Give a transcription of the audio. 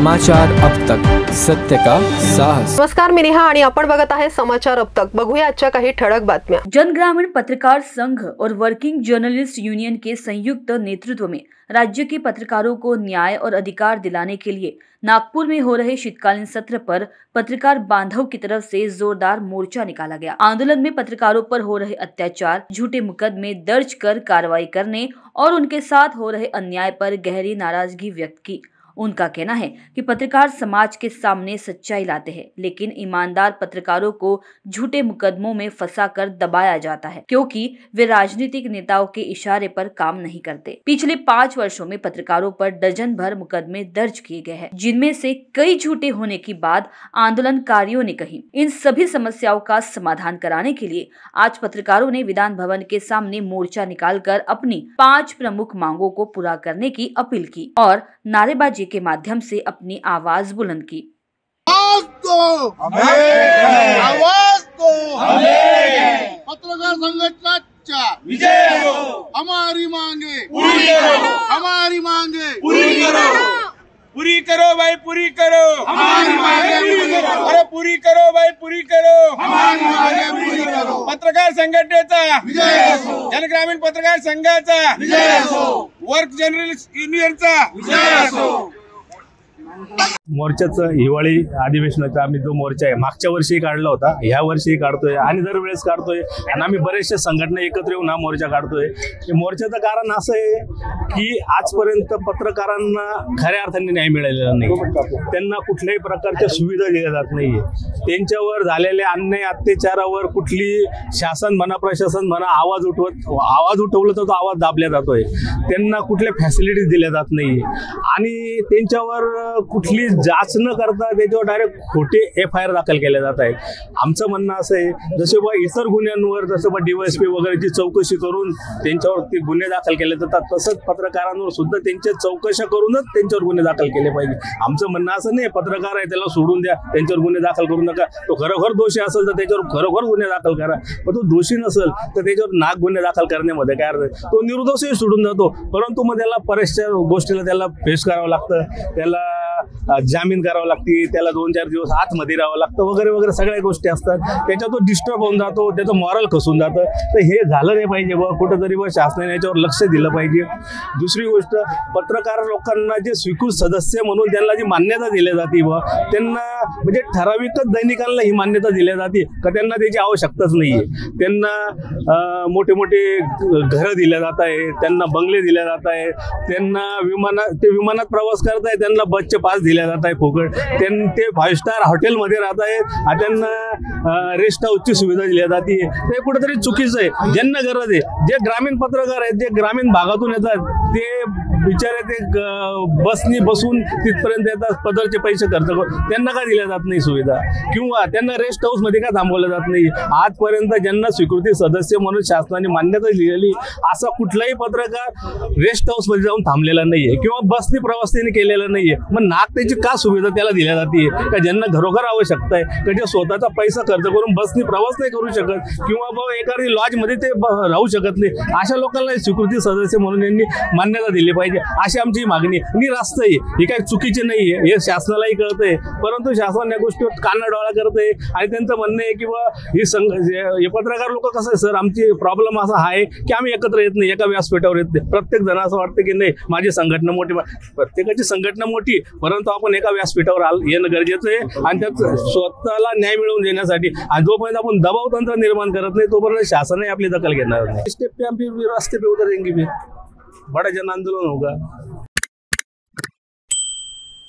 समाचार अब तक, सत्य का साहस। नमस्कार, मी नेहा आणि आपण बघत आहे समाचार अब तक। बघूया आजच्या काही ठळक बातम्या। जनग्रामीण पत्रकार संघ और वर्किंग जर्नलिस्ट यूनियन के संयुक्त नेतृत्व में राज्य के पत्रकारों को न्याय और अधिकार दिलाने के लिए नागपुर में हो रहे शीतकालीन सत्र पर पत्रकार बांधव की तरफ से जोरदार मोर्चा निकाला गया। आंदोलन में पत्रकारों पर हो रहे अत्याचार, झूठे मुकदमे दर्ज कर कार्रवाई करने और उनके साथ हो रहे अन्याय पर गहरी नाराजगी व्यक्त की। उनका कहना है कि पत्रकार समाज के सामने सच्चाई लाते हैं, लेकिन ईमानदार पत्रकारों को झूठे मुकदमों में फंसाकर दबाया जाता है, क्योंकि वे राजनीतिक नेताओं के इशारे पर काम नहीं करते। पिछले 5 वर्षों में पत्रकारों पर डजन भर मुकदमे दर्ज किए गए हैं, जिनमें से कई झूठे होने की बात आंदोलनकारियों ने कही। इन सभी समस्याओं का समाधान कराने के लिए आज पत्रकारों ने विधान भवन के सामने मोर्चा निकालकर अपनी 5 प्रमुख मांगों को पूरा करने की अपील की और नारेबाजी के माध्यम से अपनी आवाज बुलंद की। आवाज दो पत्रकार संघटना विजय हो। हमारी मांगे पूरी करो, हमारी मांगे पूरी करो, पूरी करो भाई, पूरी करो हमारी मांगे पूरी करो। अरे पूरी करो भाई, पूरी करो हमारी मांगे पूरी करो। पत्रकार संघटनेचा विजय असो, जनग्रामीण पत्रकार संघाचा विजय असो, वर्क जर्नलिस्ट युनियनचा विजय असो। मोर्चाचं हिवाळी अधिवेशनाचा आम्ही जो मोर्चा आहे मागच्या वर्षी काढला होता, ह्या वर्षी काढतोय आणि दरवेळेस काढतोय आणि आम्ही बरेचशा संघटना एकत्र येऊन हा मोर्चा काढतोय। मोर्चाचं कारण असं आहे की आजपर्यंत पत्रकारांना खऱ्या अर्थाने न्याय मिळालेला नाही, त्यांना कुठल्याही प्रकारच्या सुविधा दिल्या जात नाहीये, त्यांच्यावर झालेल्या अन्याय अत्याचारावर कुठली शासन म्हणा प्रशासन म्हणा आवाज उठवलं तर तो आवाज दाबला जातोय, त्यांना कुठल्या फॅसिलिटीज दिल्या जात नाहीये आणि त्यांच्यावर कुठली जाच न करता त्याच्यावर डायरेक्ट खोटे FIR दाखल केले जात आहे। आमचं म्हणणं असं आहे जसे बा इतर गुन्ह्यांवर जसं DYSP वगैरेची चौकशी करून त्यांच्यावरती गुन्हे दाखल केले जातात, तसंच पत्रकारांवर सुद्धा त्यांच्या चौकशा करूनच त्यांच्यावर गुन्हे दाखल केले पाहिजे। आमचं म्हणणं असं नाही पत्रकार आहे त्याला सोडून द्या, त्यांच्यावर गुन्हे दाखल करू नका, तो खरोखर दोषी असेल तर त्याच्यावर खरोखर गुन्हे दाखल करा, पण तो दोषी नसेल तर त्याच्यावर नाक गुन्हे दाखल करण्यामध्ये काय अर्थ आहे, तो निर्दोषही सोडून जातो, परंतु मग त्याला बऱ्याचशा गोष्टीला त्याला फेस करावं लागतं, त्याला जामीन करावं लागते, त्याला 2-4 दिवस आतमध्ये राहावं लागतं वगैरे वगैरे सगळ्या गोष्टी असतात, त्याच्यात तो डिस्टर्ब होऊन जातो, त्याचं मॉरल खसून जातं। तर हे झालं नाही पाहिजे व कुठंतरी व शासनाने याच्यावर लक्ष दिलं पाहिजे। दुसरी गोष्ट, पत्रकार लोकांना जे स्वीकृत सदस्य म्हणून त्यांना जी मान्यता दिली जाते व त्यांना म्हणजे ठराविकच दैनिकांना ही मान्यता दिली जाते का त्यांना त्याची आवश्यकताच नाही आहे, त्यांना मोठे मोठे घरं दिल्या जात आहे, त्यांना बंगले दिले जात आहे, त्यांना विमानात प्रवास करताय, त्यांना बसचे पास दिल्या जात आहे फुकट, ते 5 स्टार हॉटेलमध्ये राहत आहेत आणि त्यांना रेस्ट हाऊसची सुविधा दिली जाते, ते कुठेतरी चुकीचं आहे। ज्यांना गरज आहे, जे ग्रामीण पत्रकार आहेत, जे ग्रामीण भागातून येतात, ते बिचारे ते बसनी बसून तिथपर्यंत येतात, पदरचे पैसे खर्च करून, त्यांना का दिल्या जात नाही सुविधा किंवा त्यांना रेस्ट हाऊसमध्ये का थांबवलं जात नाही? आजपर्यंत ज्यांना स्वीकृती सदस्य म्हणून शासनाने मान्यता दिलेली असा कुठलाही पत्रकार रेस्ट हाऊसमध्ये जाऊन थांबलेला नाहीये किंवा बसनी प्रवास त्यांनी केलेला नाहीये, मग त्याची का सुविधा त्याला दिल्या जाते का ज्यांना घरोघर आवश्यकता आहे, का जे स्वतःचा पैसा खर्च करून बसनी प्रवास नाही करू शकत किंवा बाबा एखादी लॉजमध्ये ते राहू शकत नाही, अशा लोकांना स्वीकृती सदस्य म्हणून यांनी मान्यता दिली पाहिजे, अशी आमची मागणी आहे। मी रास्त आहे, हे काही चुकीचे नाहीये, हे शासनालाही कळतंय, परंतु शासन या गोष्टीवर कानाडोळा करतंय आणि त्यांचं म्हणणं आहे की हे पत्रकार लोक कसं आहे सर, आमची प्रॉब्लेम असा आहे की आम्ही एकत्र येत नाही, एका व्यासपीठावर येत नाही, प्रत्येक जण असं वाटतं की नाही माझी संघटना मोठी, प्रत्येकाची संघटना मोठी, परंतु आपण एका व्यासपीठावर येणं गरजेचं आहे आणि त्यात स्वतःला न्याय मिळवून देण्यासाठी आणि जोपर्यंत आपण दबाव तंत्र निर्माण करत नाही तोपर्यंत शासनही आपली दखल घेणार नाही। स्टेप पे हम फिर रास्ते पे उतरेंगे, भी बड़ा जन आंदोलन होगा।